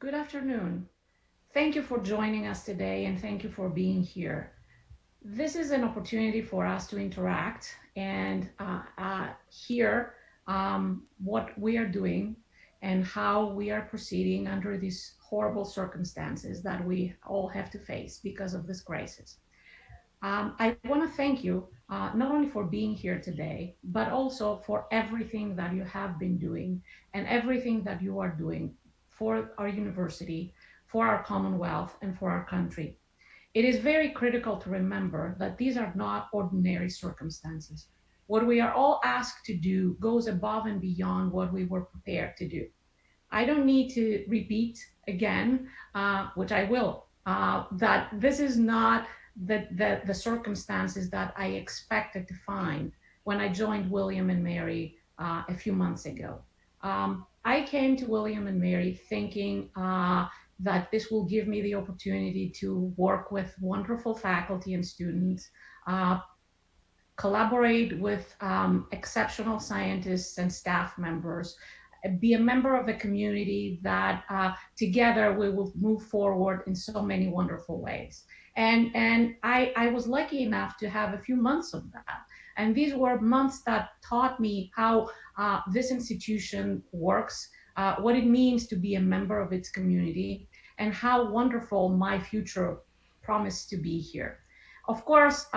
Good afternoon. Thank you for joining us today and thank you for being here. This is an opportunity for us to interact and hear what we are doing and how we are proceeding under these horrible circumstances that we all have to face because of this crisis. I want to thank you not only for being here today, but also for everything that you have been doing and everything that you are doing for our university, for our Commonwealth, and for our country. It is very critical to remember that these are not ordinary circumstances. What we are all asked to do goes above and beyond what we were prepared to do. I don't need to repeat again, which I will, that this is not the circumstances that I expected to find when I joined William and Mary a few months ago. I came to William and Mary thinking that this will give me the opportunity to work with wonderful faculty and students, collaborate with exceptional scientists and staff members, be a member of a community that together we will move forward in so many wonderful ways. And I was lucky enough to have a few months of that. And these were months that taught me how this institution works, what it means to be a member of its community, and how wonderful my future promised to be here. Of course,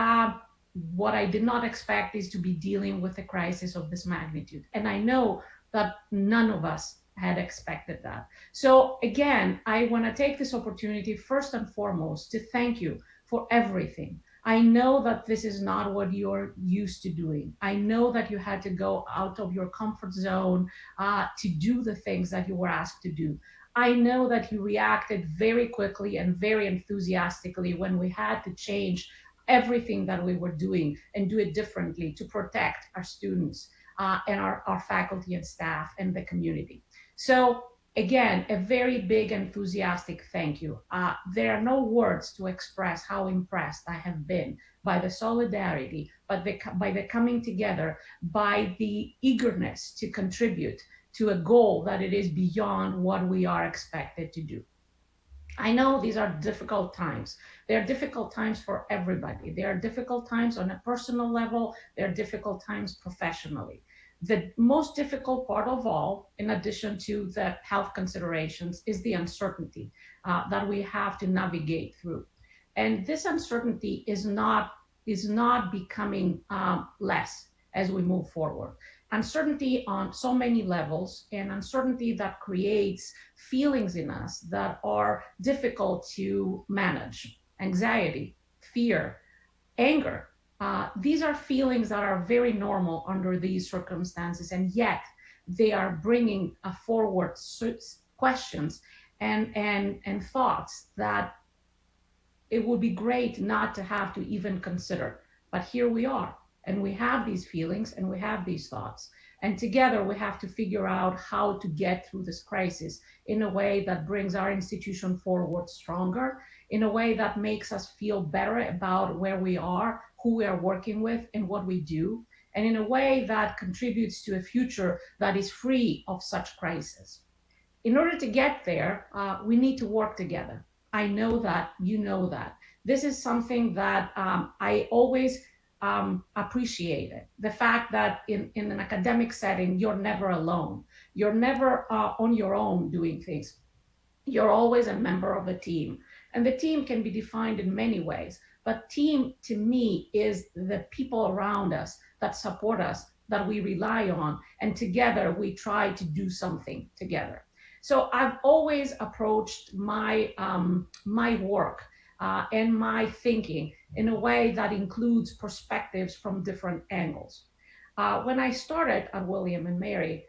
what I did not expect is to be dealing with a crisis of this magnitude. And I know that none of us had expected that. So again, I want to take this opportunity first and foremost to thank you for everything. I know that this is not what you're used to doing. I know that you had to go out of your comfort zone to do the things that you were asked to do. I know that you reacted very quickly and very enthusiastically when we had to change everything that we were doing and do it differently to protect our students and our faculty and staff and the community. So again, a very big enthusiastic thank you. There are no words to express how impressed I have been by the solidarity, but by the coming together, by the eagerness to contribute to a goal that it is beyond what we are expected to do. I know these are difficult times. They're difficult times for everybody. They are difficult times on a personal level. They're difficult times professionally. The most difficult part of all, in addition to the health considerations, is the uncertainty that we have to navigate through. And this uncertainty is not becoming less as we move forward. Uncertainty on so many levels, and uncertainty that creates feelings in us that are difficult to manage: anxiety, fear, anger. These are feelings that are very normal under these circumstances, and yet they are bringing forward questions and thoughts that it would be great not to have to even consider. But here we are, and we have these feelings and we have these thoughts. And together we have to figure out how to get through this crisis in a way that brings our institution forward stronger, in a way that makes us feel better about where we are, who we are working with, and what we do, and in a way that contributes to a future that is free of such crisis. In order to get there, we need to work together. I know that, you know that. This is something that I always appreciated. The fact that in an academic setting, you're never alone. You're never on your own doing things. You're always a member of a team. And the team can be defined in many ways. But team, to me, is the people around us that support us, that we rely on. And together, we try to do something together. So I've always approached my work and my thinking in a way that includes perspectives from different angles. When I started at William and Mary,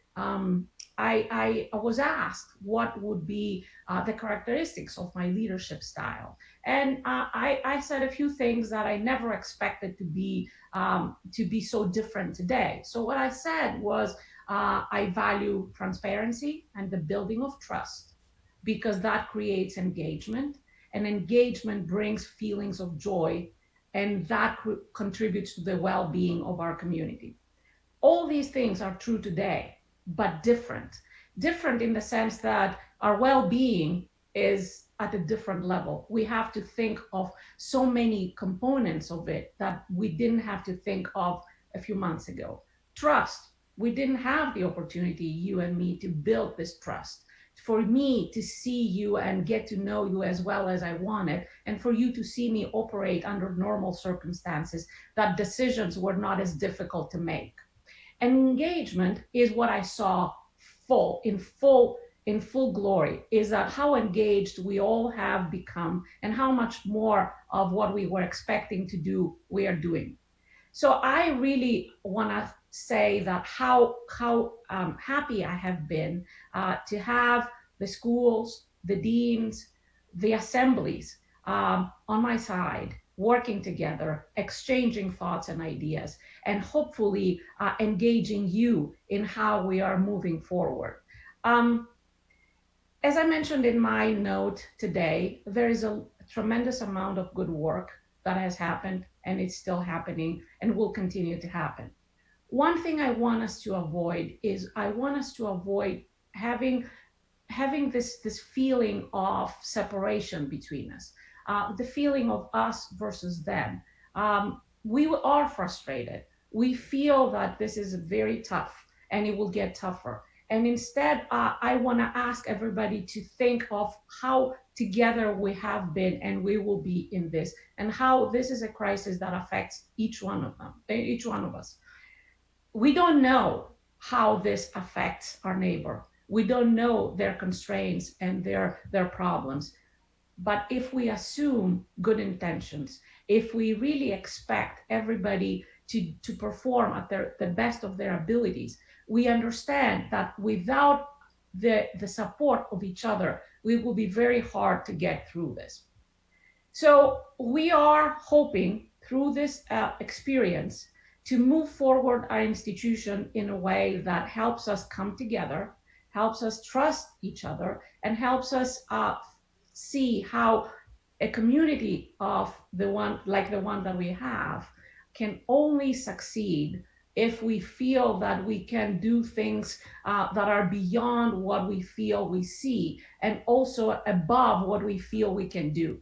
I was asked what would be the characteristics of my leadership style. And I said a few things that I never expected to be so different today. So what I said was, I value transparency and the building of trust because that creates engagement, and engagement brings feelings of joy, and that contributes to the well-being of our community. All these things are true today, but different. different in the sense that our well-being is at a different level. We have to think of so many components of it that we didn't have to think of a few months ago. Trust. We didn't have the opportunity, you and me, to build this trust. For me to see you and get to know you as well as I wanted, and for you to see me operate under normal circumstances, that decisions were not as difficult to make. And engagement is what I saw in full glory, is that how engaged we all have become and how much more of what we were expecting to do we are doing. So I really want to say that how happy I have been to have the schools, the deans, the assemblies on my side, working together, exchanging thoughts and ideas, and hopefully engaging you in how we are moving forward. Um, as I mentioned in my note today, there is a tremendous amount of good work that has happened, and it's still happening and will continue to happen. One thing I want us to avoid is I want us to avoid having this feeling of separation between us, the feeling of us versus them. We are frustrated. We feel that this is very tough and it will get tougher. And instead, I want to ask everybody to think of how together we have been and we will be in this, and how this is a crisis that affects each one of them, each one of us. We don't know how this affects our neighbor. We don't know their constraints and their problems. But if we assume good intentions, if we really expect everybody to perform at the best of their abilities, we understand that without the support of each other, we will be very hard to get through this. So we are hoping through this experience to move forward our institution in a way that helps us come together, helps us trust each other, and helps us see how a community of the one like the one that we have can only succeed if we feel that we can do things that are beyond what we feel we see and also above what we feel we can do.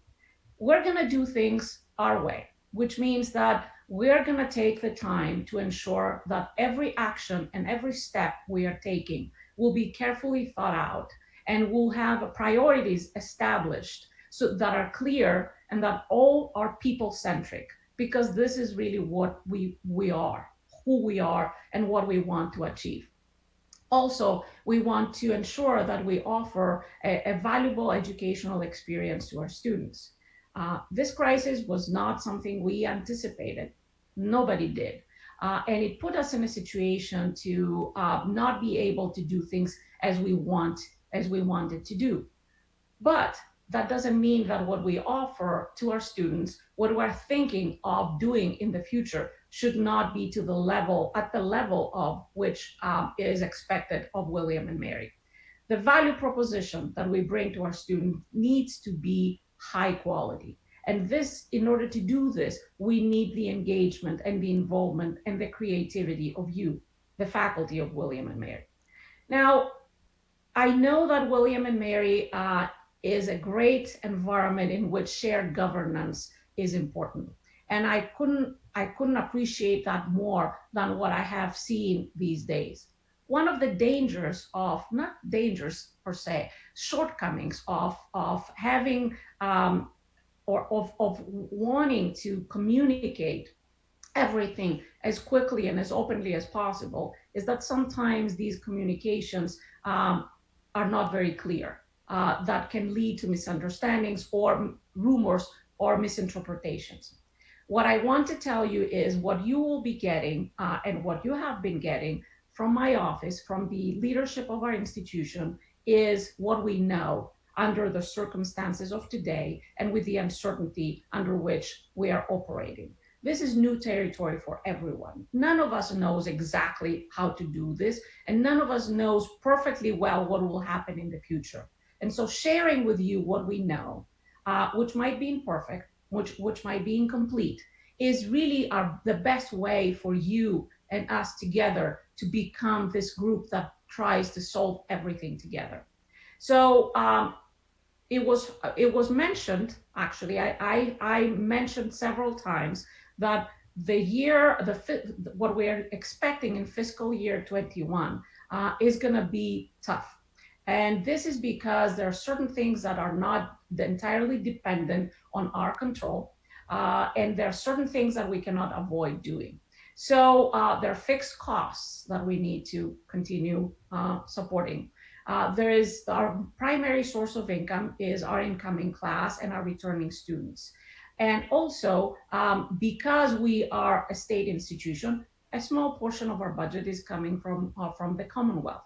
We're going to do things our way, which means that we're going to take the time to ensure that every action and every step we are taking will be carefully thought out and will have priorities established so that are clear and that all are people centric, because this is really what we are, who we are, and what we want to achieve. Also, we want to ensure that we offer a valuable educational experience to our students. This crisis was not something we anticipated. Nobody did. And it put us in a situation to not be able to do things as we wanted to do. But that doesn't mean that what we offer to our students, what we're thinking of doing in the future, should not be at the level of which is expected of William and Mary. The value proposition that we bring to our students needs to be high quality. And this, in order to do this, we need the engagement and the involvement and the creativity of you, the faculty of William and Mary. Now, I know that William and Mary is a great environment in which shared governance is important. And I couldn't appreciate that more than what I have seen these days. One of the dangers of, not dangers per se, shortcomings of having or of wanting to communicate everything as quickly and as openly as possible is that sometimes these communications are not very clear. That can lead to misunderstandings or rumors or misinterpretations. What I want to tell you is what you will be getting and what you have been getting from my office, from the leadership of our institution, is what we know under the circumstances of today and with the uncertainty under which we are operating. This is new territory for everyone. None of us knows exactly how to do this, and none of us knows perfectly well what will happen in the future. And so sharing with you what we know, which might be imperfect, which might be incomplete, is really the best way for you and us together to become this group that tries to solve everything together. So it was mentioned, actually, I mentioned several times that what we're expecting in fiscal year 21 is going to be tough. And this is because there are certain things that are not entirely dependent on our control. And there are certain things that we cannot avoid doing. So there are fixed costs that we need to continue supporting. There is our primary source of income is our incoming class and our returning students. And also, because we are a state institution, a small portion of our budget is coming from the Commonwealth.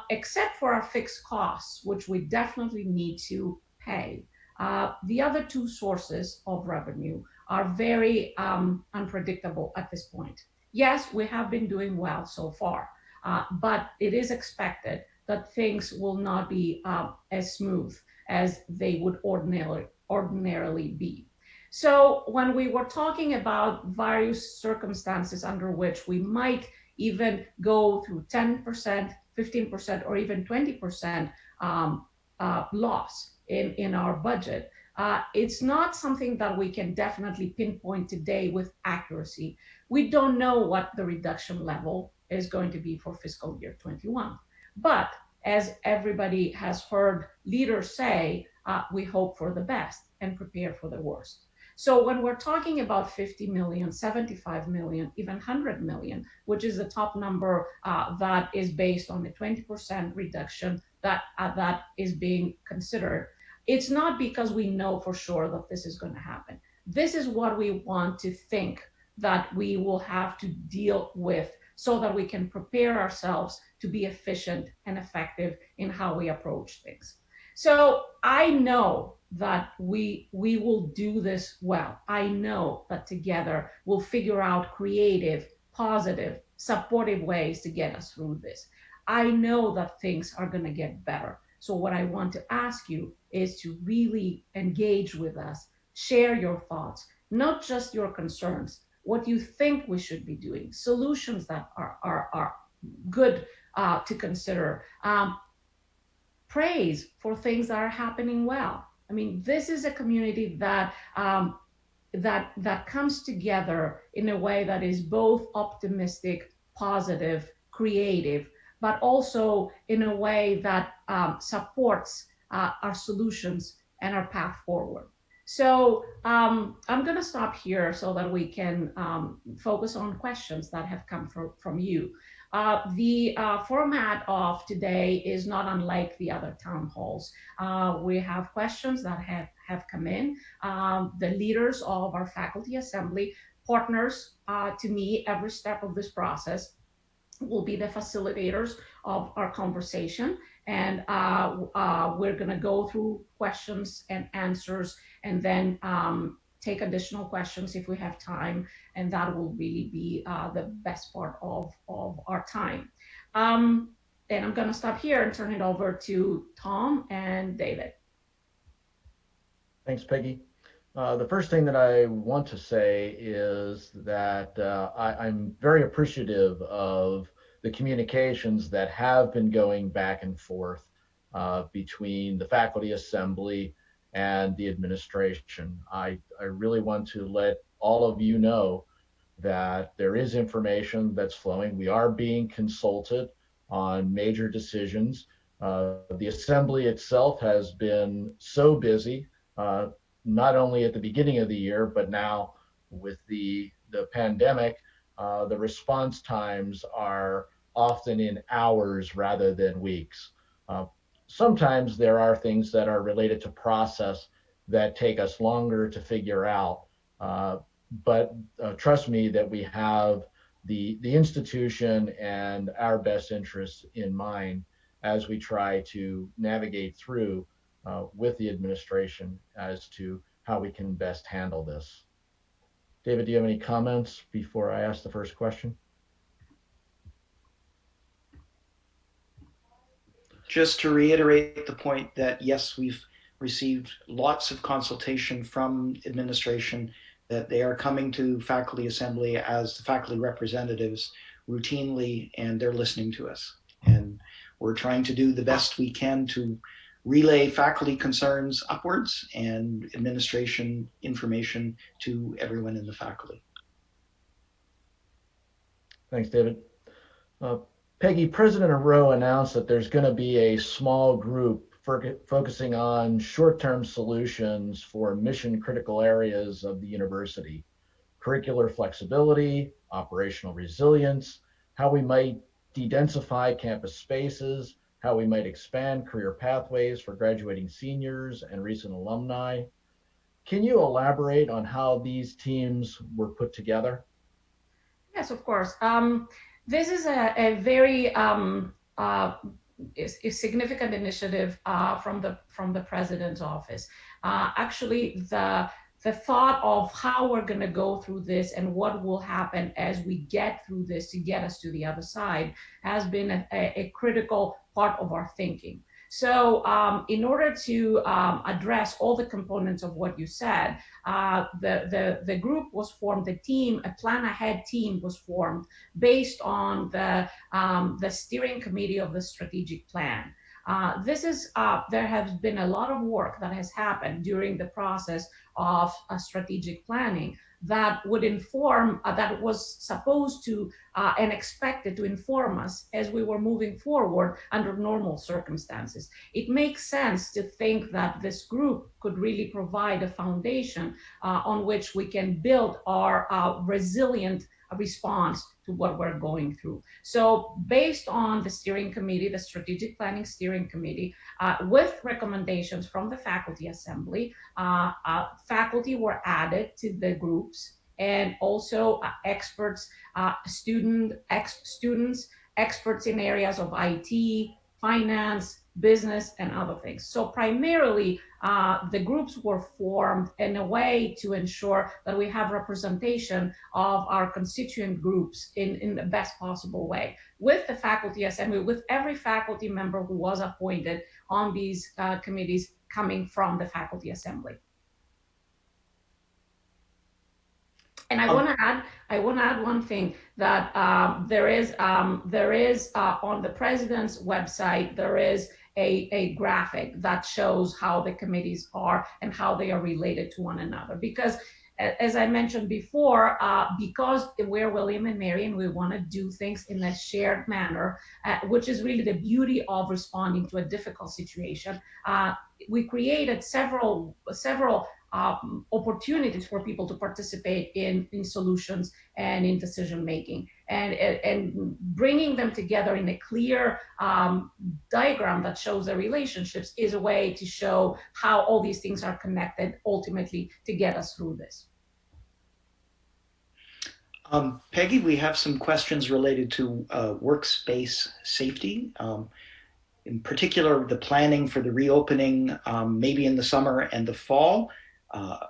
Except for our fixed costs, which we definitely need to pay. The other two sources of revenue are very unpredictable at this point. Yes, we have been doing well so far, but it is expected that things will not be as smooth as they would ordinarily be. So when we were talking about various circumstances under which we might even go through 10%, 15%, or even 20% loss in our budget, it's not something that we can definitely pinpoint today with accuracy. We don't know what the reduction level is going to be for fiscal year 21. But as everybody has heard leaders say, we hope for the best and prepare for the worst. So when we're talking about 50 million, 75 million, even 100 million, which is the top number that is based on the 20% reduction that is being considered, it's not because we know for sure that this is going to happen. This is what we want to think that we will have to deal with so that we can prepare ourselves to be efficient and effective in how we approach things. So I know that we will do this well. I know that together we'll figure out creative, positive, supportive ways to get us through this. I know that things are going to get better. So what I want to ask you is to really engage with us, share your thoughts, not just your concerns, what you think we should be doing, solutions that are good to consider, praise for things that are happening well. I mean, this is a community that that comes together in a way that is both optimistic, positive, creative, but also in a way that supports our solutions and our path forward. So I'm going to stop here so that we can focus on questions that have come from you. The format of today is not unlike the other town halls. We have questions that have come in. The leaders of our faculty assembly, partners to me every step of this process, will be the facilitators of our conversation. And we're going to go through questions and answers and then take additional questions if we have time. And that will really be the best part of our time. And I'm going to stop here and turn it over to Tom and David. Thanks, Peggy. The first thing that I want to say is that I'm very appreciative of the communications that have been going back and forth between the faculty assembly and the administration. I really want to let all of you know that there is information that's flowing. We are being consulted on major decisions. The assembly itself has been so busy, not only at the beginning of the year, but now with the pandemic, the response times are often in hours rather than weeks. Sometimes there are things that are related to process that take us longer to figure out. But trust me that we have the institution and our best interests in mind as we try to navigate through with the administration as to how we can best handle this. David, do you have any comments before I ask the first question? Just to reiterate the point that yes, we've received lots of consultation from administration, that they are coming to faculty assembly as the faculty representatives routinely, and they're listening to us. And we're trying to do the best we can to relay faculty concerns upwards and administration information to everyone in the faculty. Thanks, David. Peggy, President Rowe announced that there's going to be a small group focusing on short-term solutions for mission-critical areas of the university: curricular flexibility, operational resilience, how we might de-densify campus spaces, how we might expand career pathways for graduating seniors and recent alumni. Can you elaborate on how these teams were put together? Yes, of course. This is a very a significant initiative from the president's office. Actually, the thought of how we're going to go through this and what will happen as we get through this to get us to the other side has been a critical part of our thinking. So in order to address all the components of what you said, the group was formed, the team, a plan ahead team was formed based on the steering committee of the strategic plan. There has been a lot of work that has happened during the process of strategic planning that would inform, that was supposed to and expected to inform us as we were moving forward under normal circumstances. It makes sense to think that this group could really provide a foundation on which we can build our resilient response to what we're going through. So based on the steering committee, the strategic planning steering committee, with recommendations from the faculty assembly, faculty were added to the groups, and also experts, students, experts in areas of IT, finance, business, and other things. So primarily, the groups were formed in a way to ensure that we have representation of our constituent groups in the best possible way, with the faculty assembly, with every faculty member who was appointed on these committees coming from the faculty assembly. And I want to add one thing, that there is on the president's website, there is a graphic that shows how the committees are and how they are related to one another. Because as I mentioned before, because we're William and Mary and we want to do things in a shared manner, which is really the beauty of responding to a difficult situation, we created several opportunities for people to participate in solutions and in decision making, and bringing them together in a clear diagram that shows the relationships is a way to show how all these things are connected ultimately to get us through this. Peggy, we have some questions related to workspace safety. In particular, the planning for the reopening, maybe in the summer and the fall,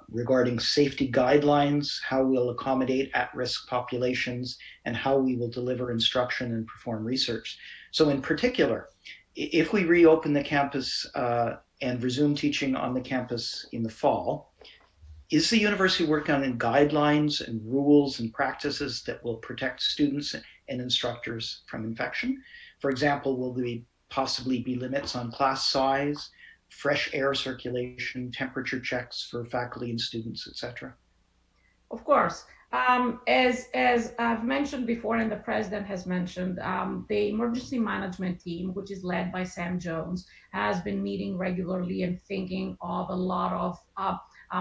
regarding safety guidelines, how we'll accommodate at-risk populations, and how we will deliver instruction and perform research. So in particular, if we reopen the campus and resume teaching on the campus in the fall, is the university working on guidelines and rules and practices that will protect students and instructors from infection? For example, will there possibly be limits on class size, fresh air circulation, temperature checks for faculty and students, etc.? Of course. As I've mentioned before, and the president has mentioned, the emergency management team, which is led by Sam Jones, has been meeting regularly and thinking of a lot of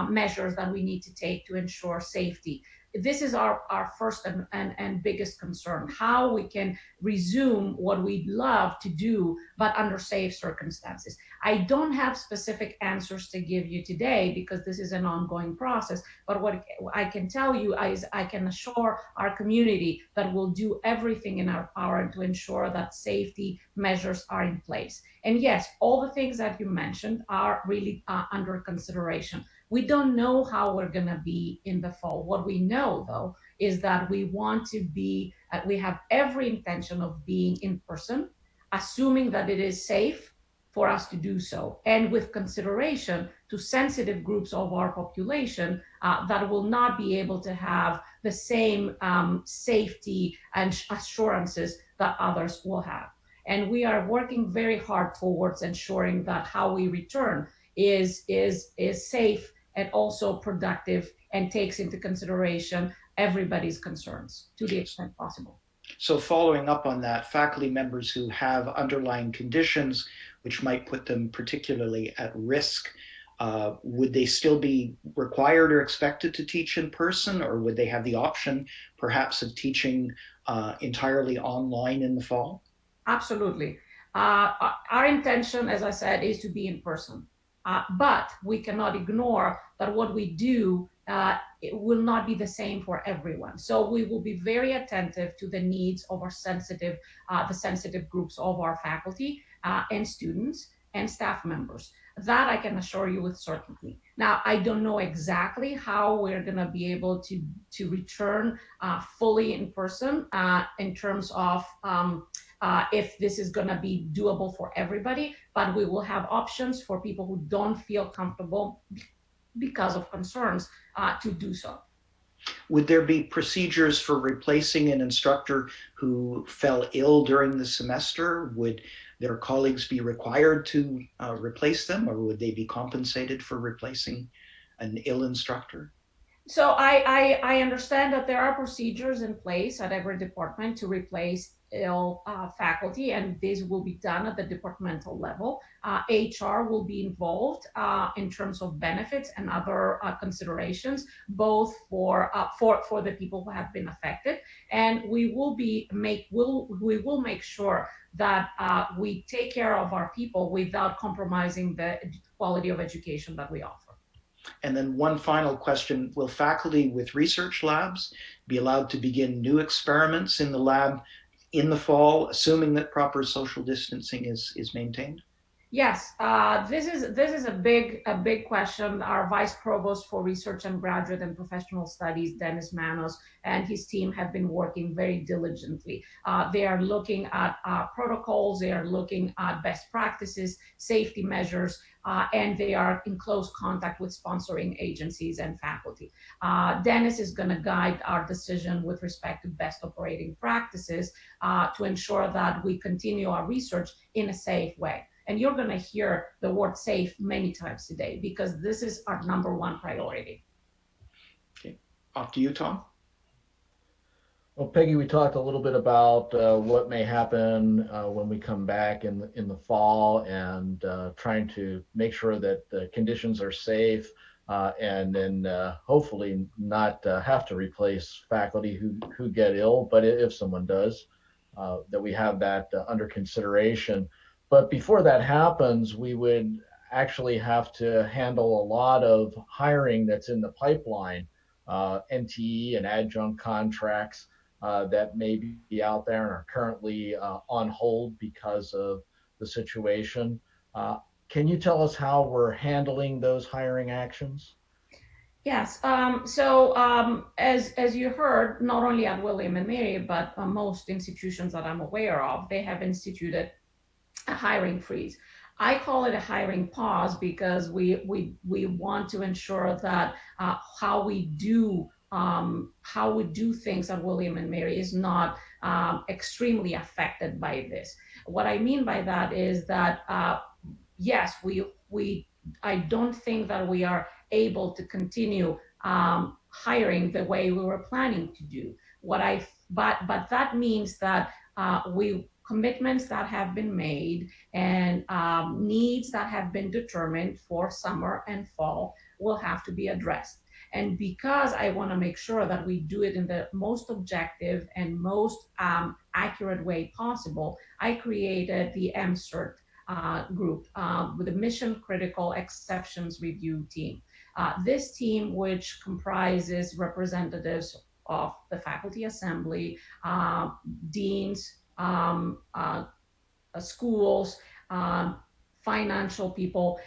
measures that we need to take to ensure safety. This is our first and biggest concern, how we can resume what we'd love to do, but under safe circumstances. I don't have specific answers to give you today because this is an ongoing process, but what I can tell you is I can assure our community that we'll do everything in our power to ensure that safety measures are in place. And yes, all the things that you mentioned are really under consideration. We don't know how we're going to be in the fall. What we know, though, is that we want to be, we have every intention of being in person, assuming that it is safe for us to do so, and with consideration to sensitive groups of our population that will not be able to have the same safety and assurances that others will have. And we are working very hard towards ensuring that how we return is safe and also productive and takes into consideration everybody's concerns to the extent possible. So following up on that, faculty members who have underlying conditions which might put them particularly at risk, would they still be required or expected to teach in person, or would they have the option perhaps of teaching entirely online in the fall? Absolutely. Our intention, as I said, is to be in person. But we cannot ignore that what we do it will not be the same for everyone. So we will be very attentive to the needs of our the sensitive groups of our faculty and students and staff members. That I can assure you with certainty. Now, I don't know exactly how we're going to be able to return fully in person in terms of if this is going to be doable for everybody, but we will have options for people who don't feel comfortable because of concerns to do so. Would there be procedures for replacing an instructor who fell ill during the semester? Would their colleagues be required to replace them, or would they be compensated for replacing an ill instructor? So I understand that there are procedures in place at every department to replace ill faculty, and this will be done at the departmental level. HR will be involved in terms of benefits and other considerations, both for the people who have been affected, and we will make sure that we take care of our people without compromising the quality of education that we offer. And then one final question, will faculty with research labs be allowed to begin new experiments in the lab in the fall, assuming that proper social distancing is maintained? Yes, this is a big question. Our Vice Provost for Research and Graduate and Professional Studies, Dennis Manos, and his team have been working very diligently. They are looking at protocols, they are looking at best practices, safety measures, and they are in close contact with sponsoring agencies and faculty. Dennis is going to guide our decision with respect to best operating practices to ensure that we continue our research in a safe way. And you're going to hear the word safe many times today because this is our #1 priority. Okay, off to you, Tom. Well, Peggy, we talked a little bit about what may happen when we come back in the fall, and trying to make sure that the conditions are safe, and then hopefully not have to replace faculty who get ill, but if someone does, that we have that under consideration. But before that happens, we would actually have to handle a lot of hiring that's in the pipeline, NTE and adjunct contracts that may be out there and are currently on hold because of the situation. Can you tell us how we're handling those hiring actions? Yes. As you heard, not only at William and Mary, but most institutions that I'm aware of, they have instituted a hiring freeze. I call it a hiring pause because we want to ensure that how we do things at William and Mary is not extremely affected by this. What I mean by that is that yes, I don't think that we are able to continue hiring the way we were planning to do. But that means that commitments that have been made and needs that have been determined for summer and fall will have to be addressed. And because I want to make sure that we do it in the most objective and most accurate way possible, I created the MCERT group with a mission critical exceptions review team. This team, which comprises representatives of the faculty assembly, deans, schools, financial people.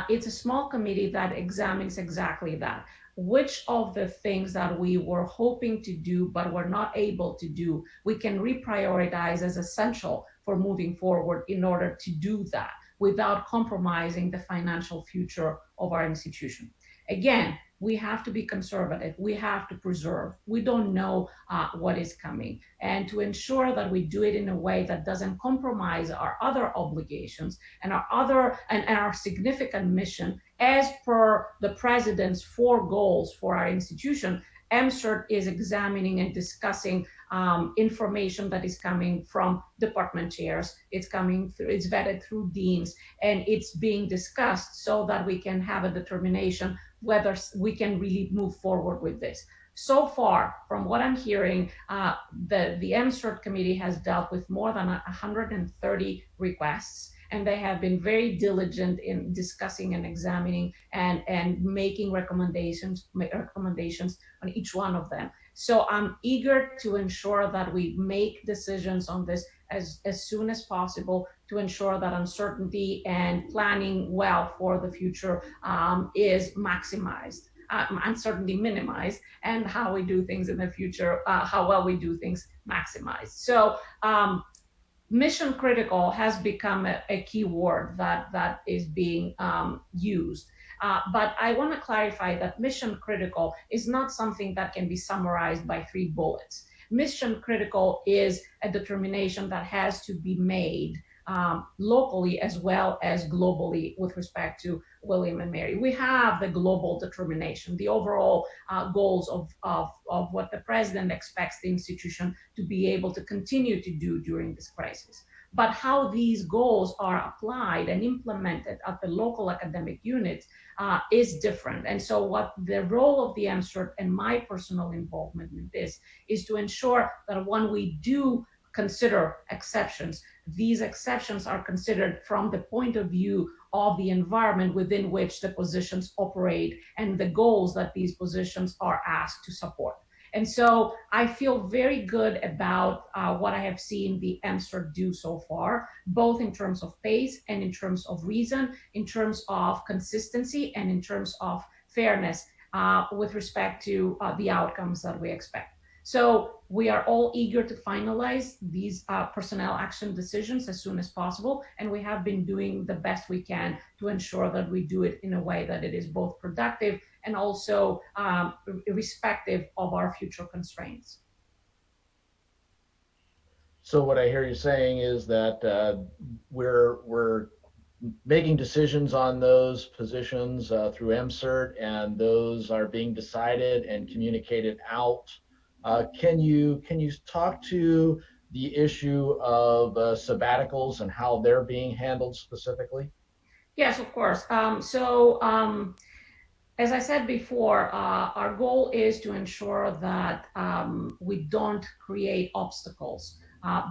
It's a small committee that examines exactly that. Which of the things that we were hoping to do but were not able to do, we can reprioritize as essential for moving forward in order to do that without compromising the financial future of our institution. Again, we have to be conservative. We have to preserve. We don't know what is coming. And to ensure that we do it in a way that doesn't compromise our other obligations and our significant mission as per the president's 4 goals for our institution. MCERT is examining and discussing information that is coming from department chairs. It's vetted through deans, and it's being discussed so that we can have a determination whether we can really move forward with this. So far, from what I'm hearing, the MCERT committee has dealt with more than 130 requests, and they have been very diligent in discussing and examining and making recommendations on each one of them. So I'm eager to ensure that we make decisions on this as soon as possible to ensure that uncertainty and planning well for the future is maximized. Uncertainty minimized, and how we do things in the future, how well we do things maximized. So mission critical has become a key word that is being used. But I want to clarify that mission critical is not something that can be summarized by 3 bullets. Mission critical is a determination that has to be made locally as well as globally with respect to William and Mary. We have the global determination, the overall goals of what the president expects the institution to be able to continue to do during this crisis. But how these goals are applied and implemented at the local academic units is different. And so what the role of the MCERT and my personal involvement in this is to ensure that when we do consider exceptions, these exceptions are considered from the point of view of the environment within which the positions operate and the goals that these positions are asked to support. And so I feel very good about what I have seen the MCERT do so far, both in terms of pace and in terms of reason, in terms of consistency, and in terms of fairness with respect to the outcomes that we expect. So we are all eager to finalize these personnel action decisions as soon as possible, and we have been doing the best we can to ensure that we do it in a way that it is both productive and also irrespective of our future constraints. So what I hear you saying is that we're making decisions on those positions through MCERT, and those are being decided and communicated out. Can you talk to the issue of sabbaticals and how they're being handled specifically? Yes, of course. As I said before, our goal is to ensure that we don't create obstacles,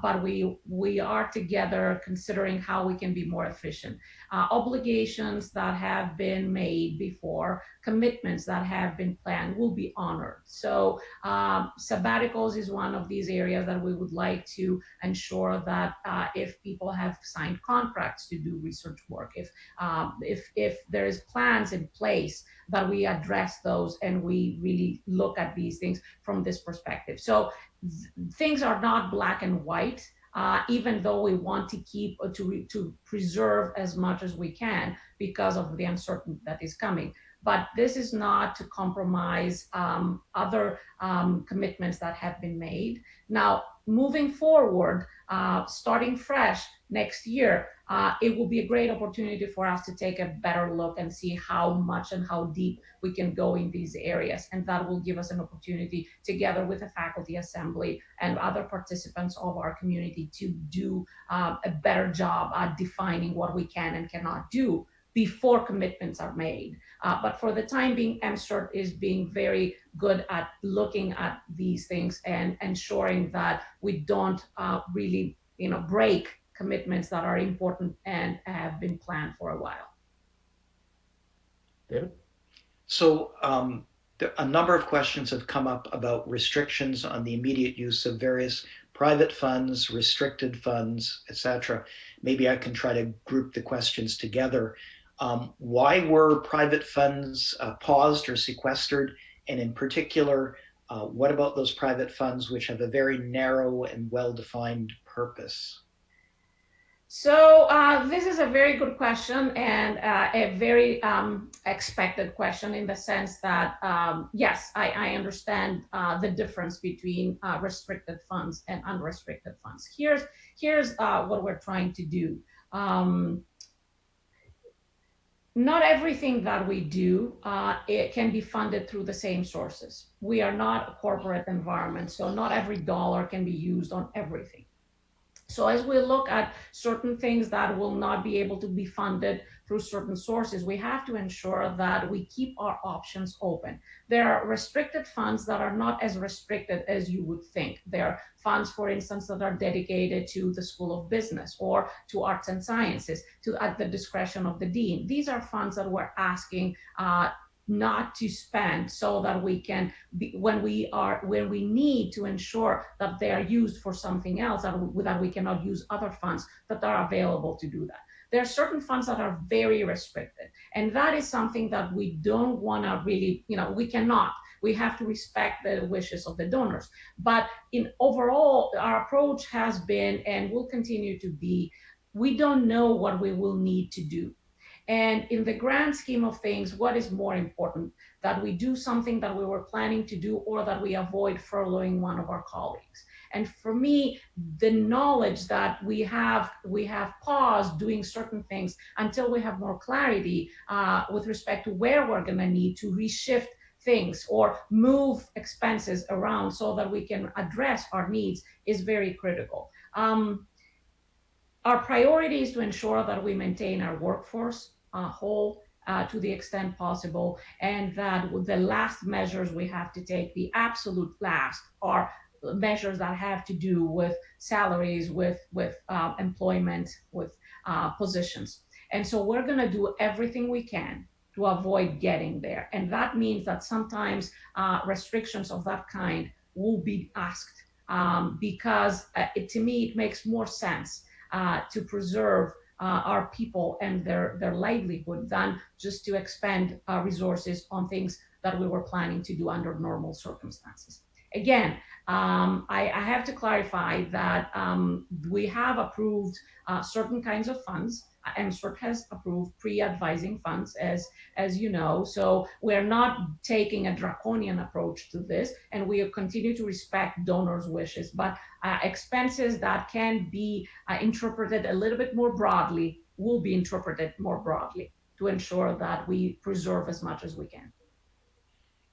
but we are together considering how we can be more efficient. Obligations that have been made before, commitments that have been planned will be honored. So sabbaticals is one of these areas that we would like to ensure that if people have signed contracts to do research work, if there's plans in place, that we address those and we really look at these things from this perspective. So things are not black and white, even though we want to keep to preserve as much as we can because of the uncertainty that is coming. But this is not to compromise other commitments that have been made. Now, moving forward, starting fresh next year, it will be a great opportunity for us to take a better look and see how much and how deep we can go in these areas. And that will give us an opportunity, together with the faculty assembly and other participants of our community, to do a better job at defining what we can and cannot do before commitments are made. But for the time being, MCERT is being very good at looking at these things and ensuring that we don't really break commitments that are important and have been planned for a while. David? So a number of questions have come up about restrictions on the immediate use of various private funds, restricted funds, etc. Maybe I can try to group the questions together. Why were private funds paused or sequestered? And in particular, what about those private funds which have a very narrow and well-defined purpose? So this is a very good question and a very expected question in the sense that, yes, I understand the difference between restricted funds and unrestricted funds. Here's what we're trying to do. Not everything that we do it can be funded through the same sources. We are not a corporate environment, so not every dollar can be used on everything. So as we look at certain things that will not be able to be funded through certain sources, we have to ensure that we keep our options open. There are restricted funds that are not as restricted as you would think. There are funds, for instance, that are dedicated to the School of Business or to Arts and Sciences, at the discretion of the dean. These are funds that we're asking not to spend so that we can be, when we need to ensure that they are used for something else, that we cannot use other funds that are available to do that. There are certain funds that are very restricted, and that is something that we don't want to really, we cannot. We have to respect the wishes of the donors. But in overall, our approach has been and will continue to be, we don't know what we will need to do. And in the grand scheme of things, what is more important? That we do something that we were planning to do, or that we avoid furloughing one of our colleagues? And for me, the knowledge that we have paused doing certain things until we have more clarity with respect to where we're going to need to reshift things or move expenses around so that we can address our needs is very critical. Our priority is to ensure that we maintain our workforce whole to the extent possible, and that the last measures we have to take, the absolute last, are measures that have to do with salaries, with employment, with positions. And so we're going to do everything we can to avoid getting there. And that means that sometimes restrictions of that kind will be asked because to me, it makes more sense to preserve our people and their livelihood than just to expend resources on things that we were planning to do under normal circumstances. Again, I have to clarify that we have approved certain kinds of funds. MSRC has approved pre-advising funds, as you know. So we're not taking a draconian approach to this, and we continue to respect donors' wishes. But expenses that can be interpreted a little bit more broadly will be interpreted more broadly to ensure that we preserve as much as we can.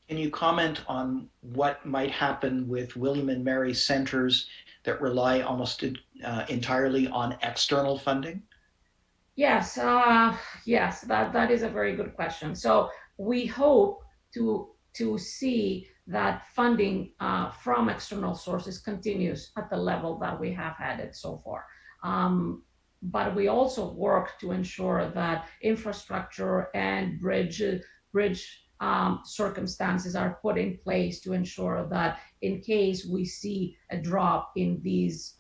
Can you comment on what might happen with William and Mary centers that rely almost entirely on external funding? Yes, yes, that is a very good question. So we hope to see that funding from external sources continues at the level that we have had it so far. But we also work to ensure that infrastructure and bridge circumstances are put in place to ensure that in case we see a drop in these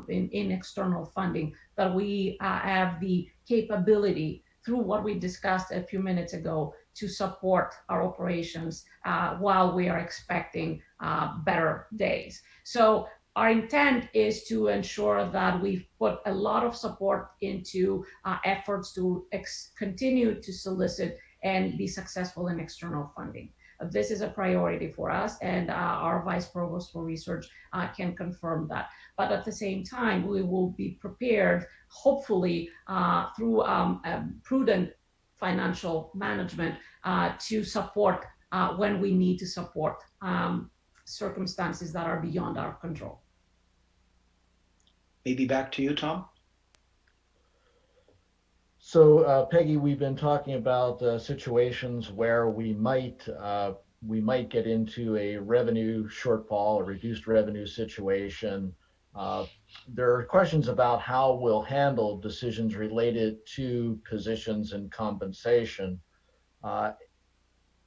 in external funding, that we have the capability, through what we discussed a few minutes ago, to support our operations while we are expecting better days. So our intent is to ensure that we've put a lot of support into efforts to continue to solicit and be successful in external funding. This is a priority for us, and our Vice Provost for Research can confirm that. But at the same time, we will be prepared, hopefully, through prudent financial management to support when we need to support circumstances that are beyond our control. Maybe back to you, Tom. So, Peggy, we've been talking about situations where we might get into a revenue shortfall, a reduced revenue situation. There are questions about how we'll handle decisions related to positions and compensation.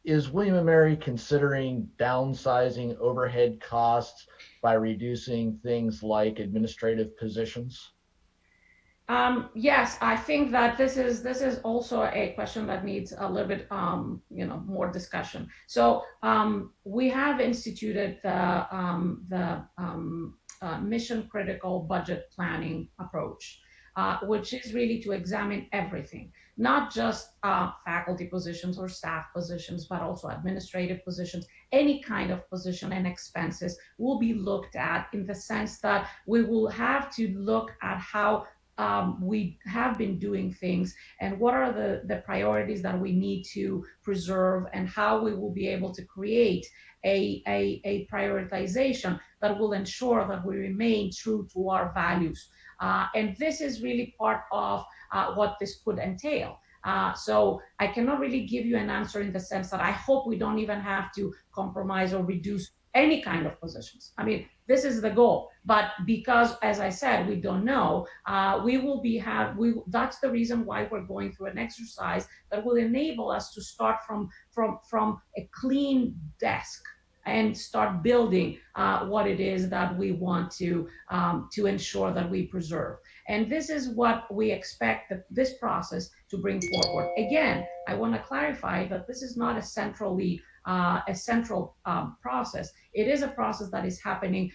Is William & Mary considering downsizing overhead costs by reducing things like administrative positions? Yes, I think that this is also a question that needs a little bit more discussion. So we have instituted the mission critical budget planning approach. which is really to examine everything, not just faculty positions or staff positions, but also administrative positions. Any kind of position and expenses will be looked at, in the sense that we will have to look at how we have been doing things and what are the priorities that we need to preserve, and how we will be able to create a prioritization that will ensure that we remain true to our values. And this is really part of what this could entail. So I cannot really give you an answer in the sense that I hope we don't even have to compromise or reduce any kind of positions. I mean, this is the goal, but because, as I said, we don't know, that's the reason why we're going through an exercise that will enable us to start from a clean desk and start building what it is that we want to ensure that we preserve. And this is what we expect this process to bring forward. Again, I want to clarify that this is not a central process. It is a process that is happening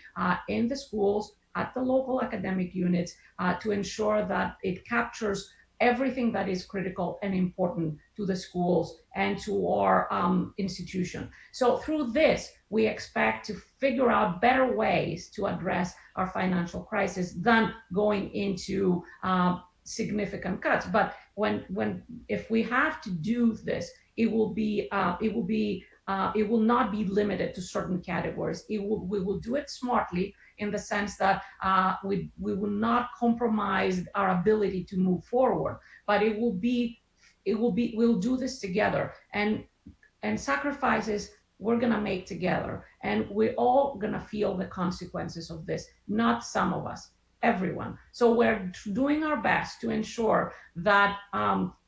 in the schools, at the local academic units, to ensure that it captures everything that is critical and important to the schools and to our institution. So through this, we expect to figure out better ways to address our financial crisis than going into significant cuts. But if we have to do this, it will not be limited to certain categories. We will do it smartly, in the sense that we will not compromise our ability to move forward, but we'll do this together, and sacrifices we're gonna make together, and we're all gonna feel the consequences of this, not some of us, everyone. So we're doing our best to ensure that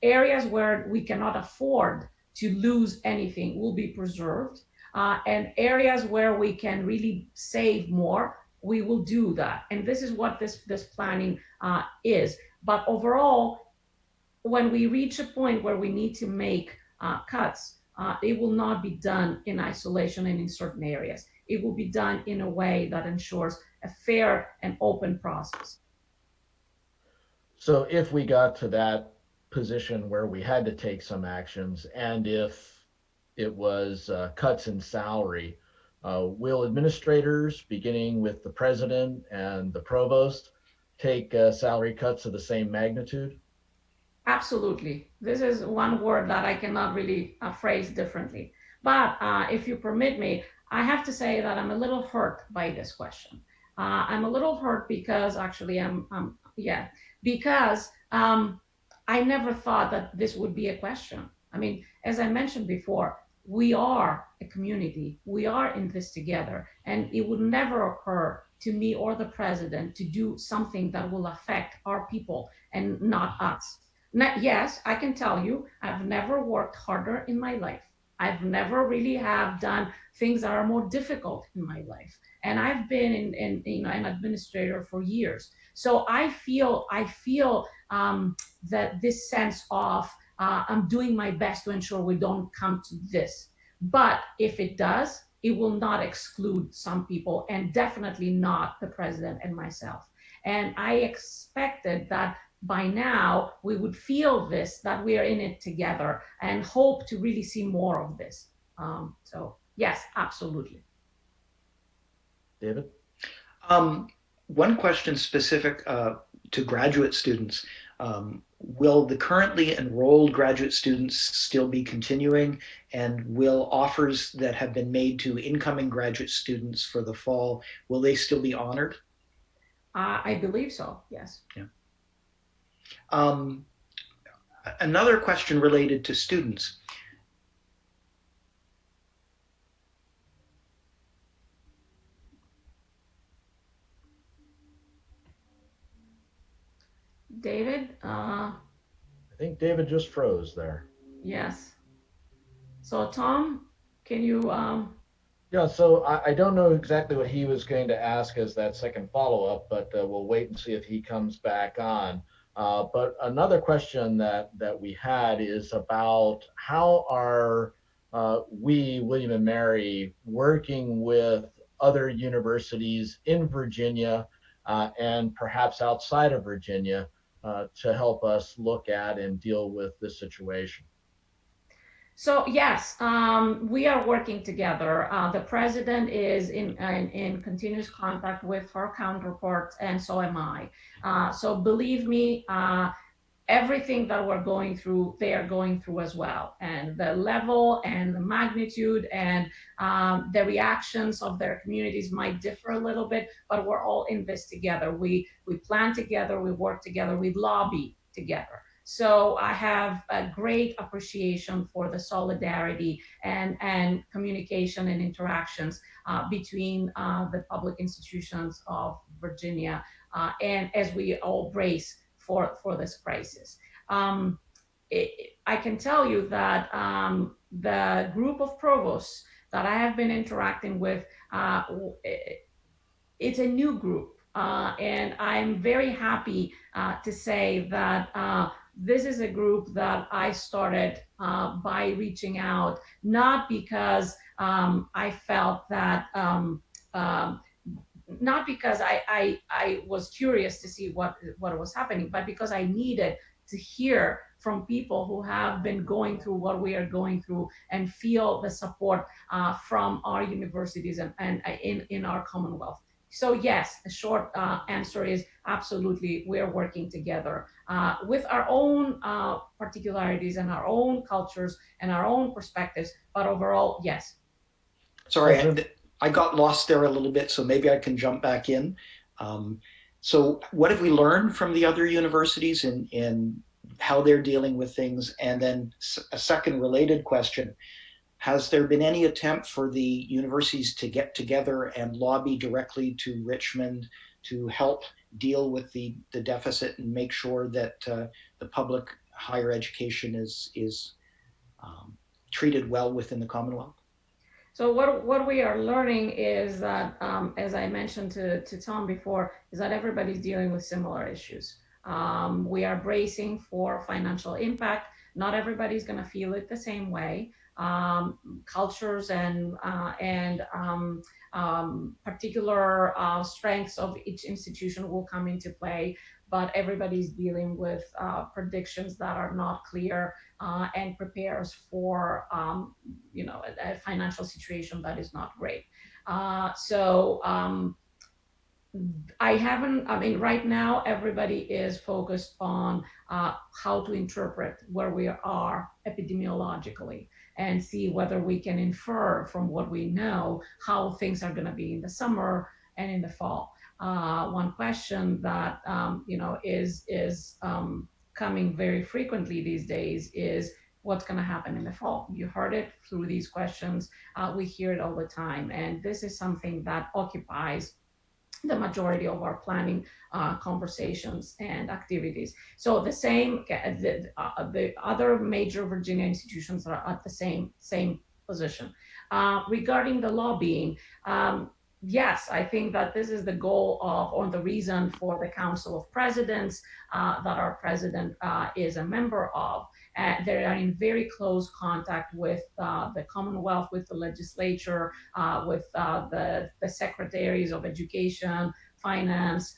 areas where we cannot afford to lose anything will be preserved, and areas where we can really save more, we will do that. And this is what this planning is. But overall, when we reach a point where we need to make cuts, it will not be done in isolation and in certain areas. It will be done in a way that ensures a fair and open process. So if we got to that position where we had to take some actions, and if it was cuts in salary, will administrators, beginning with the president and the provost, take salary cuts of the same magnitude? Absolutely. This is one word that I cannot really phrase differently. But if you permit me, I have to say that I'm a little hurt by this question. I'm a little hurt because actually because I never thought that this would be a question. I mean, as I mentioned before, we are a community. We are in this together, and it would never occur to me or the president to do something that will affect our people and not us. Yes, I can tell you, I've never worked harder in my life. I've never really have done things that are more difficult in my life. And I've been an administrator for years. So I feel that this sense of I'm doing my best to ensure we don't come to this. But if it does, it will not exclude some people, and definitely not the president and myself. And I expected that by now we would feel this, that we are in it together, and hope to really see more of this. So yes, absolutely. David? One question specific to graduate students. Will the currently enrolled graduate students still be continuing, and will offers that have been made to incoming graduate students for the fall, will they still be honored? I believe so, yes. Yeah. Another question related to students. David? I think David just froze there. Yes. So Tom, can you? Yeah, so I don't know exactly what he was going to ask as that second follow-up, but we'll wait and see if he comes back on. But another question that we had is about how are we, William and Mary, working with other universities in Virginia and perhaps outside of Virginia to help us look at and deal with this situation? So yes, we are working together. The president is in continuous contact with her counterparts, and so am I. So believe me, everything that we're going through, they are going through as well. And the level and the magnitude and the reactions of their communities might differ a little bit, but we're all in this together. We plan together, we work together, we lobby together. So I have a great appreciation for the solidarity and communication and interactions between the public institutions of Virginia, and as we all brace for this crisis. I can tell you that the group of provosts that I have been interacting with, it's a new group. And I'm very happy to say that this is a group that I started by reaching out, not because I felt that not because I was curious to see what was happening, but because I needed to hear from people who have been going through what we are going through and feel the support from our universities and in our Commonwealth. So yes, the short answer is absolutely, we're working together with our own particularities and our own cultures and our own perspectives, but overall, yes. Sorry, I got lost there a little bit, so maybe I can jump back in. So what have we learned from the other universities in how they're dealing with things? And then a second related question, has there been any attempt for the universities to get together and lobby directly to Richmond to help deal with the deficit and make sure that the public higher education is treated well within the Commonwealth? So what we are learning is that, as I mentioned to Tom before, is that everybody's dealing with similar issues. We are bracing for financial impact. Not everybody's going to feel it the same way. Cultures and particular strengths of each institution will come into play, but everybody's dealing with predictions that are not clear and prepares for a financial situation that is not great. I mean, right now, everybody is focused on how to interpret where we are epidemiologically and see whether we can infer from what we know how things are going to be in the summer and in the fall. One question that is coming very frequently these days is what's going to happen in the fall. You heard it through these questions. We hear it all the time, and this is something that occupies the majority of our planning conversations and activities. So the other major Virginia institutions are at the same position. Regarding the lobbying, yes, I think that this is the goal of, or the reason for the Council of Presidents that our president is a member of. They are in very close contact with the Commonwealth, with the legislature, with the secretaries of education, finance,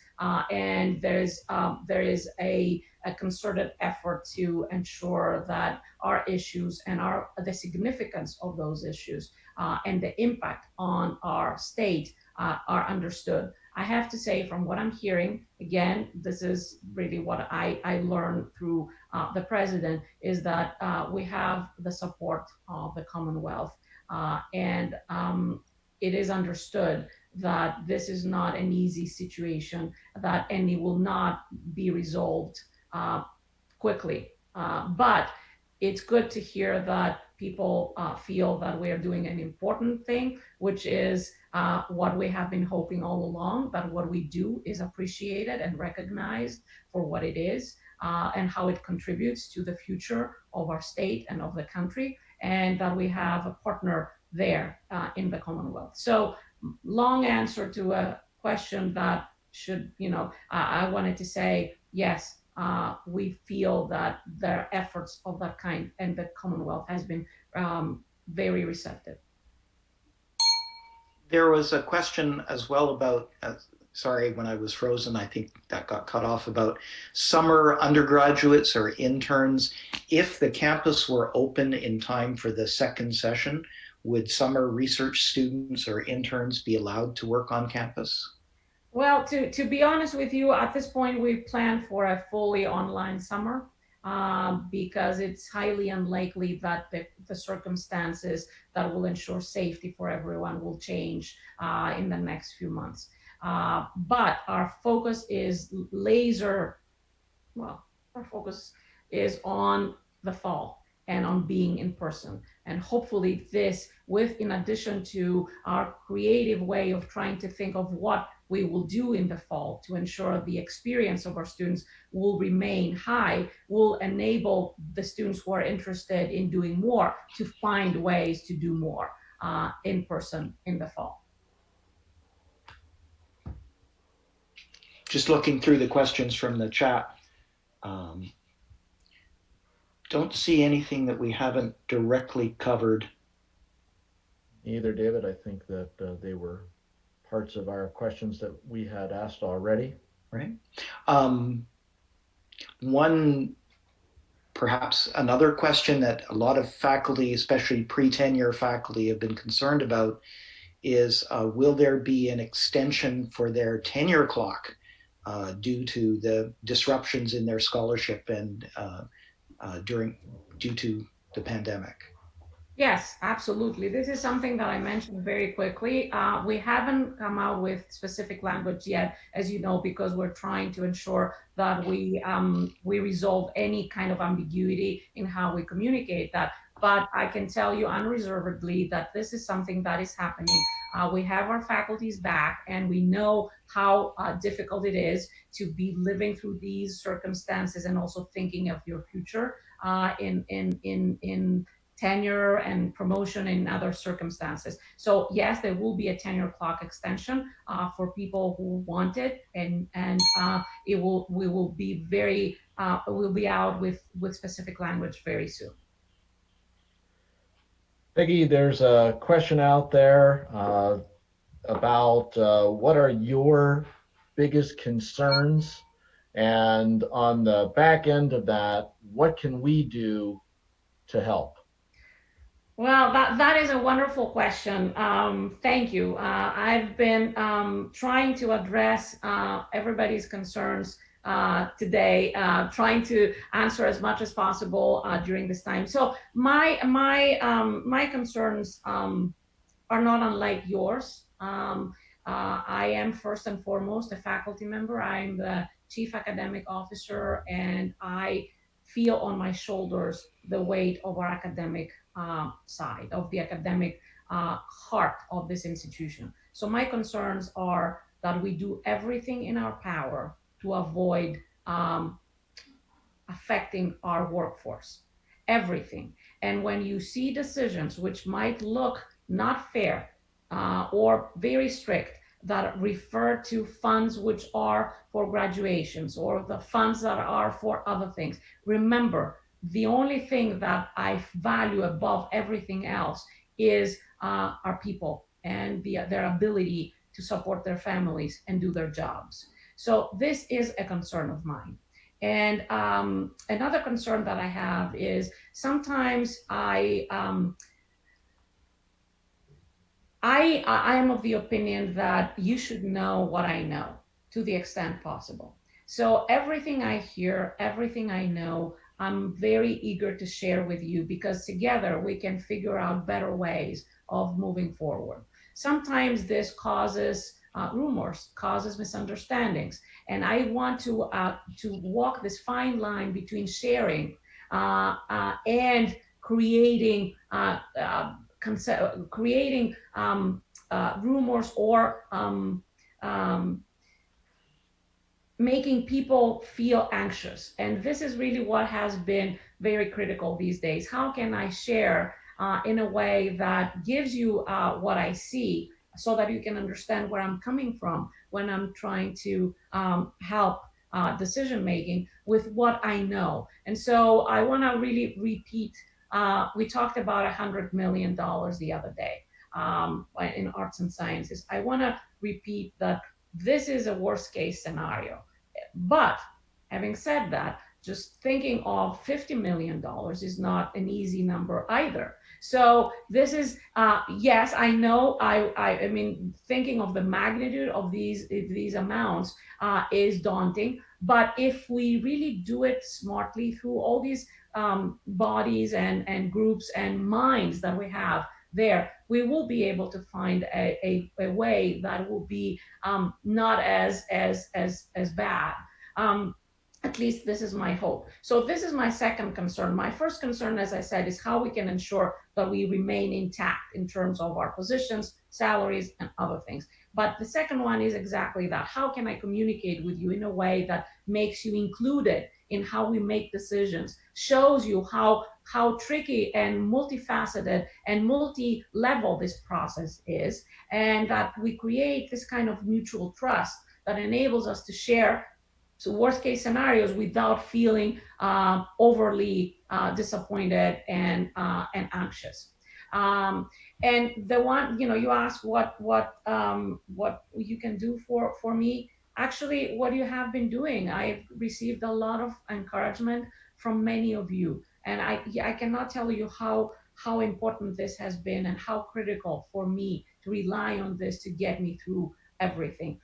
and there is a concerted effort to ensure that our issues and the significance of those issues and the impact on our state are understood. I have to say, from what I'm hearing, again, this is really what I learned through the president, is that we have the support of the Commonwealth, and it is understood that this is not an easy situation, and it will not be resolved quickly. But it's good to hear that people feel that we are doing an important thing, which is what we have been hoping all along, that what we do is appreciated and recognized for what it is, and how it contributes to the future of our state and of the country, and that we have a partner there in the Commonwealth. So, long answer to a question that should, I wanted to say, yes, we feel that their efforts of that kind and the Commonwealth has been very receptive. There was a question as well about sorry, when I was frozen, I think that got cut off, about summer undergraduates or interns. If the campus were open in time for the second session, would summer research students or interns be allowed to work on campus? Well, to be honest with you, at this point, we plan for a fully online summer because it's highly unlikely that the circumstances that will ensure safety for everyone will change in the next few months. But our focus is well, our focus is on the fall and on being in person. And hopefully this, in addition to our creative way of trying to think of what we will do in the fall to ensure the experience of our students will remain high, will enable the students who are interested in doing more to find ways to do more in person in the fall. Just looking through the questions from the chat. Don't see anything that we haven't directly covered. Either, David. I think that they were parts of our questions that we had asked already. Right. Perhaps another question that a lot of faculty, especially pre-tenure faculty, have been concerned about is, will there be an extension for their tenure clock due to the disruptions in their scholarship and due to the pandemic? Yes, absolutely. This is something that I mentioned very quickly. We haven't come out with specific language yet, as you know, because we're trying to ensure that we resolve any kind of ambiguity in how we communicate that. But I can tell you unreservedly that this is something that is happening. We have our faculties back, and we know how difficult it is to be living through these circumstances and also thinking of your future in tenure and promotion in other circumstances. So yes, there will be a tenure clock extension for people who want it, and we'll be out with specific language very soon. Peggy, there's a question out there about what are your biggest concerns, and on the back end of that, what can we do to help? Well, that is a wonderful question. Thank you. I've been trying to address everybody's concerns today, trying to answer as much as possible during this time. So my concerns are not unlike yours. I am first and foremost a faculty member. I'm the chief academic officer, and I feel on my shoulders the weight of our academic side, of the academic heart of this institution. So my concerns are that we do everything in our power to avoid affecting our workforce, everything. And when you see decisions which might look not fair or very strict, that refer to funds which are for graduations or the funds that are for other things, remember, the only thing that I value above everything else is our people and their ability to support their families and do their jobs. So this is a concern of mine. And another concern that I have is sometimes I am of the opinion that you should know what I know to the extent possible. So everything I hear, everything I know, I'm very eager to share with you, because together we can figure out better ways of moving forward. Sometimes this causes rumors, causes misunderstandings, and I want to walk this fine line between sharing and creating rumors or making people feel anxious. And this is really what has been very critical these days. How can I share in a way that gives you what I see, so that you can understand where I'm coming from when I'm trying to help decision making with what I know. And so I want to really repeat, we talked about $100 million the other day in arts and sciences. I want to repeat that This is a worst case scenario. But having said that, just thinking of $50 million is not an easy number either. So this is, yes, I know, I mean, thinking of the magnitude of these amounts is daunting. But if we really do it smartly through all these bodies and groups and minds that we have there, we will be able to find a way that will be not as bad. Um, at least this is my hope. So this is my second concern. My first concern, as I said, is how we can ensure that we remain intact in terms of our positions, salaries, and other things. But the second one is exactly that. How can I communicate with you in a way that makes you included in how we make decisions, shows you how tricky and multifaceted and multi-level this process is, and that we create this kind of mutual trust that enables us to share worst case scenarios without feeling overly disappointed and anxious. And the one, you asked what you can do for me. Actually, what you have been doing, I've received a lot of encouragement from many of you, and I cannot tell you how important this has been and how critical for me to rely on this to get me through everything.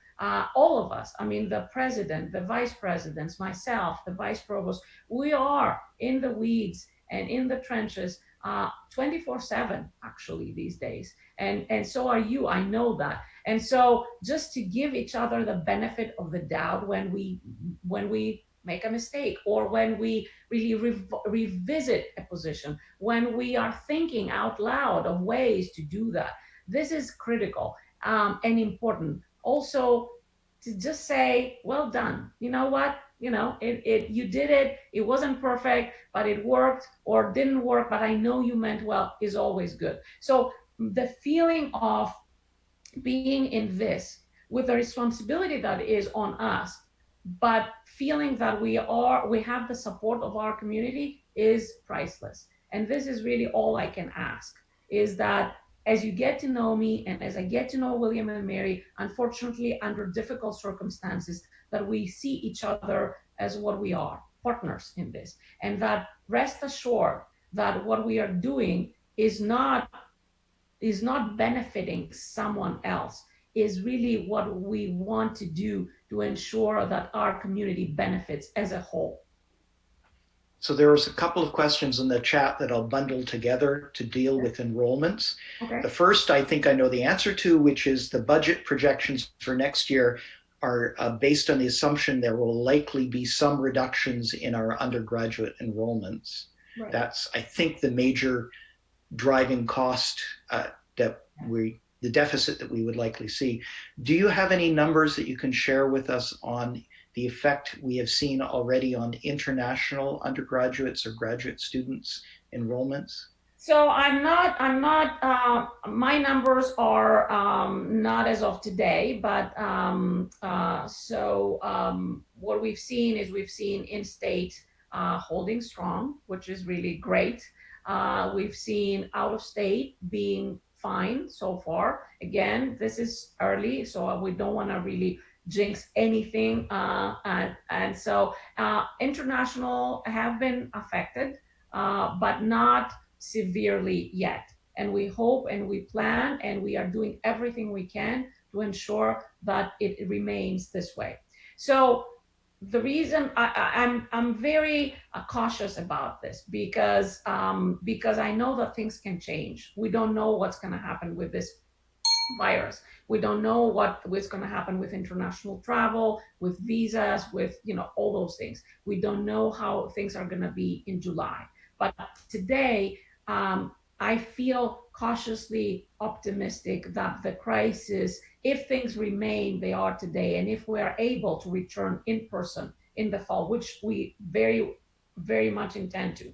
All of us, I mean, the president, the vice presidents, myself, the vice provost, we are in the weeds and in the trenches 24/7 actually these days. And so are you, I know that. And so just to give each other the benefit of the doubt when we make a mistake, or when we really revisit a position, when we are thinking out loud of ways to do that, this is critical and important. Also, to just say, well done. You know what? You did it. It wasn't perfect, but it worked, or didn't work, but I know you meant well, is always good. So the feeling of being in this with the responsibility that is on us, but feeling that we have the support of our community is priceless. And this is really all I can ask, is that as you get to know me and as I get to know William and Mary, unfortunately under difficult circumstances, that we see each other as what we are, partners in this. And that rest assured that what we are doing is not benefiting someone else, is really what we want to do to ensure that our community benefits as a whole. So there was a couple of questions in the chat that I'll bundle together to deal with enrollments. Okay. The first, I think I know the answer to, which is the budget projections for next year are based on the assumption there will likely be some reductions in our undergraduate enrollments. Right. That's, I think, the major driving cost the deficit that we would likely see. Do you have any numbers that you can share with us on the effect we have seen already on international undergraduates or graduate students enrollments? So my numbers are not as of today, but what we've seen is in-state holding strong, which is really great. We've seen out of state being fine so far. Again, this is early, so we don't want to really jinx anything. And so international have been affected, but not severely yet. And we hope and we plan and we are doing everything we can to ensure that it remains this way. So the reason I'm very cautious about this because I know that things can change. We don't know what's going to happen with this virus. We don't know what's going to happen with international travel, with visas, with all those things. We don't know how things are going to be in July. But today, I feel cautiously optimistic that the crisis, if things remain they are today, and if we are able to return in person in the fall, which we very, very much intend to,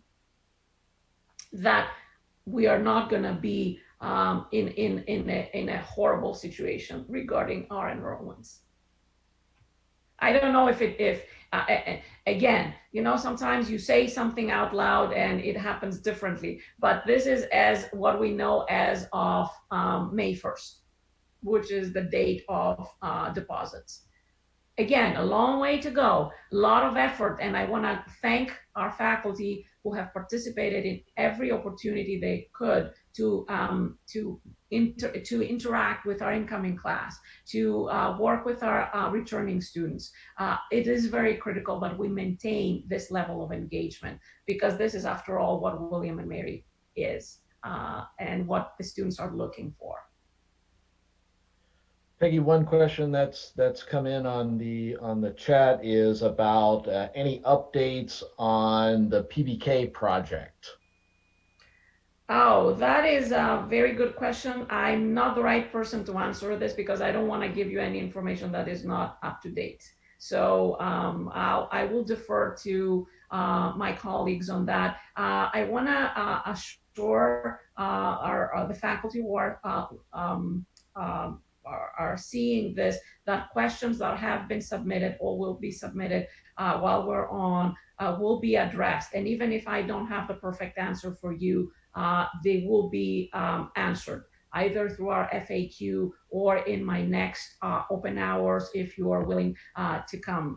that we are not going to be in a horrible situation regarding our enrollments. I don't know if again, sometimes you say something out loud and it happens differently, but this is as what we know as of May 1st. which is the date of deposits. Again, a long way to go, a lot of effort, and I want to thank our faculty who have participated in every opportunity they could to interact with our incoming class, to work with our returning students. It is very critical that we maintain this level of engagement, because this is, after all, what William and Mary is, and what the students are looking for. Peggy, one question that's come in on the chat is about any updates on the PBK project. Oh, that is a very good question. I'm not the right person to answer this, because I don't want to give you any information that is not up to date. So I will defer to my colleagues on that. I want to assure the faculty who are seeing this, that questions that have been submitted or will be submitted while we're on will be addressed. And even if I don't have the perfect answer for you, they will be answered either through our FAQ or in my next open hours, if you are willing to come.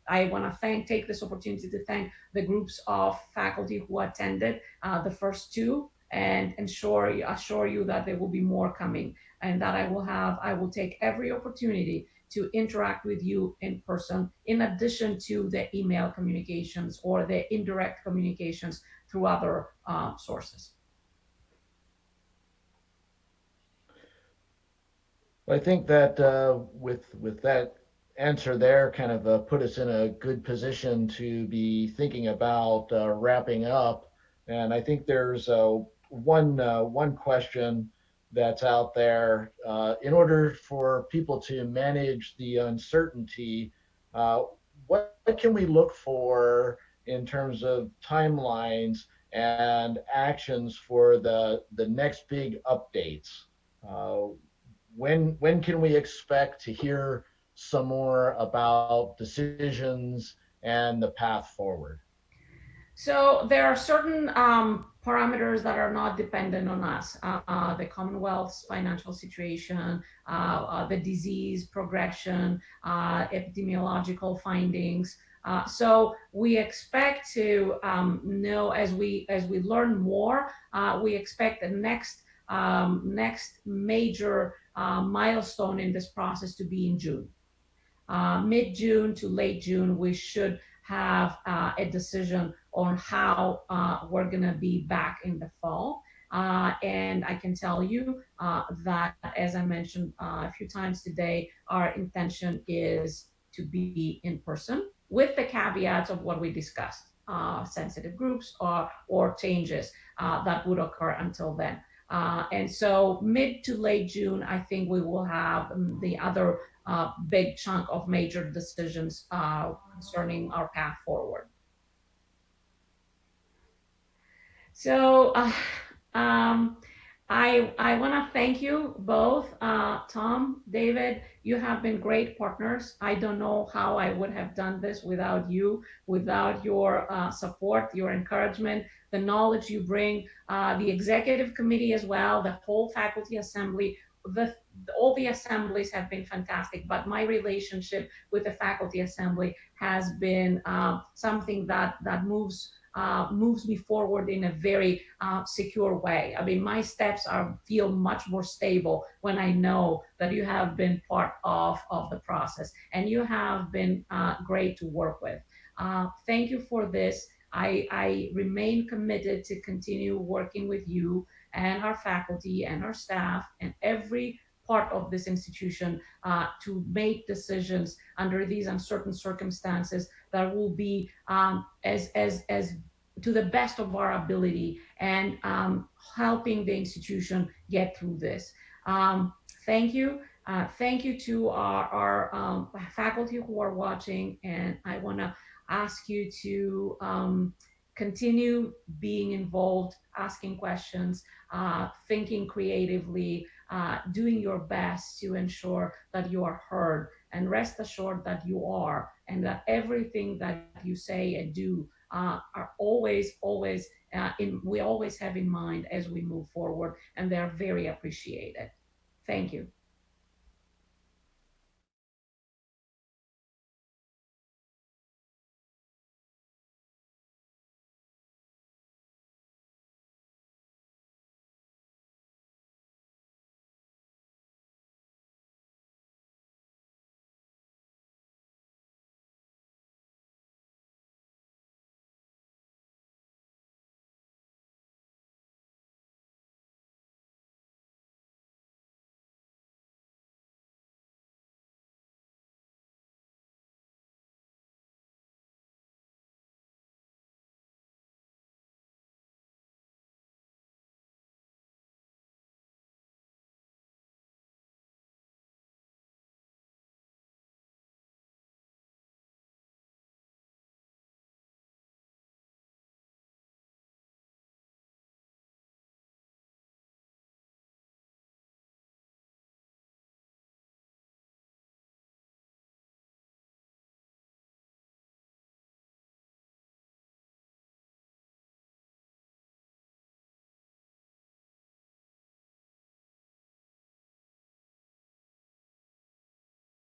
I want to take this opportunity to thank the groups of faculty who attended the first two, and assure you that there will be more coming, and that I will take every opportunity to interact with you in person, in addition to the email communications or the indirect communications through other sources. I think that with that answer there, kind of put us in a good position to be thinking about wrapping up. And I think there's one question that's out there. In order for people to manage the uncertainty, what can we look for in terms of timelines and actions for the next big updates? When can we expect to hear some more about decisions and the path forward? So there are certain parameters that are not dependent on us. The Commonwealth's financial situation, the disease progression, epidemiological findings. So we expect to know, as we learn more, we expect the next major milestone in this process to be in June. Mid-June to late June, we should have a decision on how we're going to be back in the fall. And I can tell you that, as I mentioned a few times today, our intention is to be in person, with the caveats of what we discussed, sensitive groups or changes that would occur until then. And so mid to late June, I think we will have the other big chunk of major decisions concerning our path forward. So I want to thank you both, Tom, David. You have been great partners. I don't know how I would have done this without you, without your support, your encouragement, the knowledge you bring, the executive committee as well, the whole faculty assembly. All the assemblies have been fantastic, but my relationship with the faculty assembly has been something that moves me forward in a very secure way. I mean, my steps feel much more stable when I know that you have been part of the process, and you have been great to work with. Thank you for this. I remain committed to continue working with you and our faculty and our staff and every part of this institution to make decisions under these uncertain circumstances that will be as to the best of our ability, and helping the institution get through this. Thank you. Thank you to our faculty who are watching, and I want to ask you to continue being involved, asking questions, thinking creatively, doing your best to ensure that you are heard, and rest assured that you are, and that everything that you say and do are always we always have in mind as we move forward, and they're very appreciated. Thank you.